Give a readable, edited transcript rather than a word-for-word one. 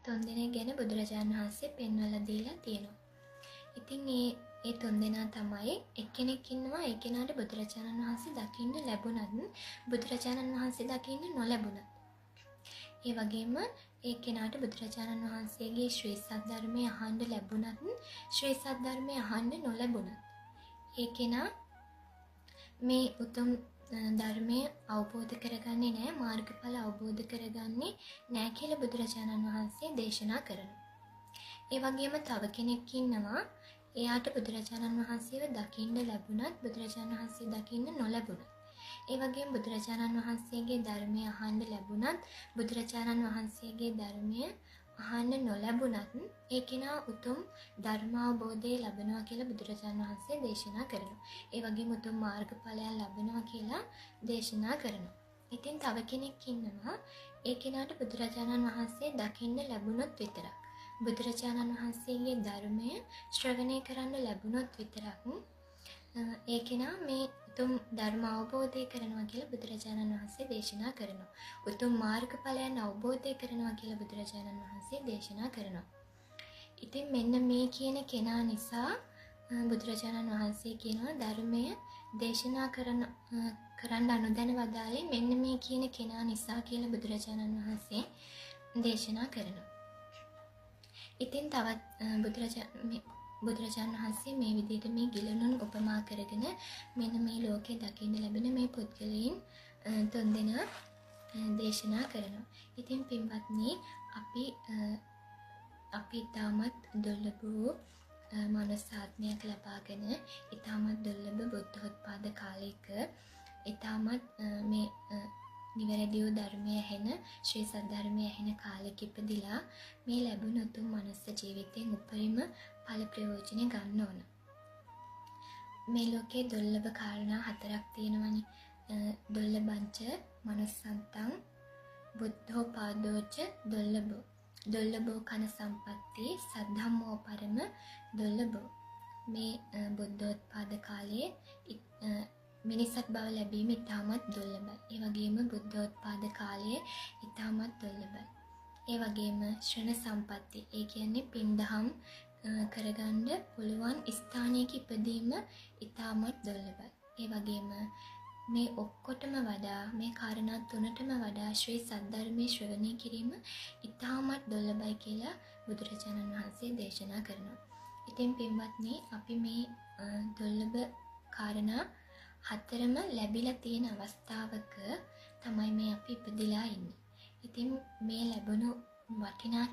තුන්දෙනෙක් ගැන බුදුරජාණන් වහන්සේ පෙන්වලා දීලා තියෙනවා. ඉතින් ඒ තුන්දෙනා තමයි එක්කෙනෙක් ඉන්නවා ඒ කෙනාට බුදුරජාණන් වහන්සේ දකින්න ලැබුණත් බුදුරජාණන් වහන්සේ දකින්න නොලැබුණත්. ඒ වගේම ඒ කෙනාට බුදුරජාණන් වහන්සේගේ ශ්‍රී සද්ධර්මය අහන්න ලැබුණත් ශ්‍රී සද්ධර්මය අහන්න නොලැබුණත්. ඒ කෙනා මේ උතුම් ධර්මය අවබෝධ කරගන්නේ නැහැ, මාර්ගඵල අවබෝධ කරගන්නේ නැහැ කියලා බුදුරජාණන් වහන්සේ දේශනා කරනවා. ඒ වගේම තව කෙනෙක් ඉන්නවා එයාට බුදුරජාණන් වහන්සේව දකින්න ලැබුණත් බුදුරජාණන් වහන්සේ දකින්න නොලැබුණත්. ඒ වගේම බුදුරජාණන් වහන්සේගේ ධර්මය අහන්න ලැබුණත් බුදුරජාණන් වහන්සේගේ ධර්මය අහන්න නොලැබුණත් ඒ කෙනා උතුම් ධර්මාවබෝධය ලබනවා කියලා බුදුරජාණන් වහන්සේ දේශනා කරනවා. ඒ වගේම උතුම් මාර්ගඵලයන් ලබනවා කියලා දේශනා කරනවා. ඉතින් තව කෙනෙක් ඉන්නවා ඒ කෙනාට බුදුරජාණන් වහන්සේ දකින්න ලැබුණොත් විතරක්, බුදුරජාණන් වහන්සේගේ ධර්මය ශ්‍රවණය කරන්න ලැබුණොත් විතරක් ඒ කෙනා මේ උතුම් ධර්ම අවබෝධය කරනවා කියලා බුදුරජාණන් වහන්සේ දේශනා කරනවා. උතුම් මාර්ගඵලයන් අවබෝධය කරනවා කියලා බුදුරජාණන් වහන්සේ දේශනා කරනවා. ඉතින් මෙන්න මේ කියන කෙනා නිසා බුදුරජාණන් වහන්සේ කියනවා ධර්මය දේශනා කරන්න අනුදැන වදාළේ මෙන්න මේ කියන කෙනා නිසා කියලා බුදුරජාණන් වහන්සේ දේශනා කරනවා. ඉතින් තවත් බුදුරජාණන් වහන්සේ මේ විදිහට මේ ගිලනුන් උපමා කරගෙන මෙන්න මේ ලෝකේ දකින්න ලැබෙන මේ පුද්ගලයන් තුන්දෙනා දේශනා කරනවා. ඉතින් පින්වත්නි අපි ඊටමත් දුර්ලභ වූ මනසාත්මයක් ලබාගෙන ඊටමත් දුර්ලභ බුද්ධෝත්පාද කාලයක ඊටමත් මේ නිවැරදි වූ ධර්මය ඇහෙන ශ්‍රී සද්ධර්මය ඇහෙන කාලෙක ඉපදිලා මේ ලැබුණු උතුම් මනුස්ස ජීවිතයෙන් උපරිම ඵල ප්‍රයෝජනෙ ගන්න ඕන. මේ ලෝකේ දුර්ලභ කාරණා 4ක් තියෙනවනේ. දුර්ලභංච මනුස්සන්තං බුද්ධෝපාදෝච දුර්ලභෝ. දුර්ලභෝ කන සම්පatti සද්ධම්මෝ පරම දුර්ලභෝ. මේ බුද්ධෝත්පාද කාලයේ මිනිසත් බව ලැබීම ඉතාමත් දුර්ලභයි. ඒ වගේම බුද්ධෝත්පාද කාලයේ ඉතාමත් දුර්ලභයි. ඒ වගේම ශ්‍රණ සම්පatti, ඒ කියන්නේ පින්දහම් කරගන්න පුළුවන් ස්ථානයක ඉපදීම ඉතාමත් දුර්ලභයි. ඒ වගේම මේ ඔක්කොටම වඩා මේ කාරණා තුනටම වඩා ශ්‍රී සද්ධර්මයේ ශ්‍රවණය කිරීම ඉතාමත් දුර්ලභයි කියලා බුදුරජාණන් වහන්සේ දේශනා කරනවා. ඉතින් පින්වත්නි අපි මේ දුර්ලභ කාරණා 4ම ලැබිලා තියෙන අවස්ථාවක තමයි මේ අපි ඉපදිලා ඉන්නේ. ඉතින් මේ ලැබුණු වටිනා